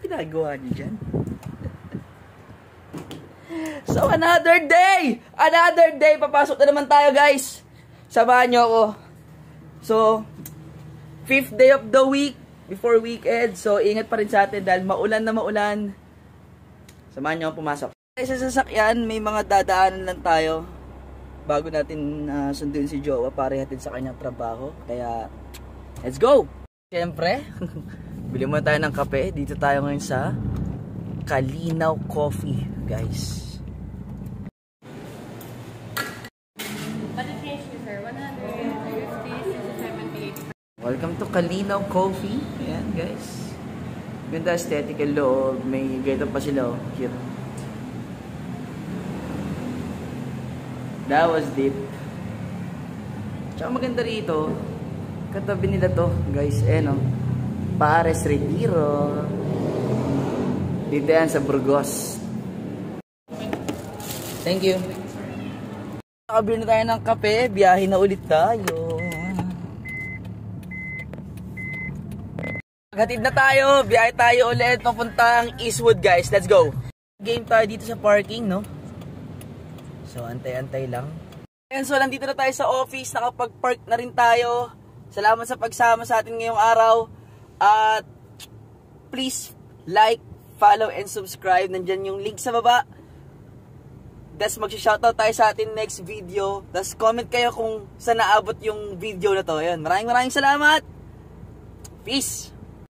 ginagawa niyo dyan? So, another day! Another day! Papasok na naman tayo, guys! Samahan niyo ako. So, 5th day of the week before weekend. So, ingat pa rin sa atin dahil maulan na maulan. Samahan niyo ako pumasok. Sa sasakyan, may mga dadaanan lang tayo bago natin sunduin si Jowa para ihatid sa kanyang trabaho. Kaya, let's go! Siyempre, bili muna tayo ng kape. Dito tayo ngayon sa Kalinaw Coffee, guys. Welcome to Kalinaw Coffee. Ayan, guys. Ganda aesthetic ang loob. May ganito pa sila, oh. Cute. That was deep. Tsaka maganda rito. Katabi nila to, guys. Ayan, oh. Pares Retiro. Dito yan sa Burgos. Thank you. Nakabili na tayo ng kape. Biyahe na ulit tayo. Hatid na tayo. Biyahe tayo ulit. Papuntang Eastwood, guys. Let's go. Game tayo dito sa parking, no? So, antay-antay lang. And so, nandito na tayo sa office. Nakapag-park na rin tayo. Salamat sa pagsama sa atin ngayong araw. At please like, follow, and subscribe. Nandyan yung link sa baba. Tapos mag-shoutout tayo sa atin next video. Tapos comment kayo kung saan naabot yung video na to. Ayan. Maraming salamat. Peace!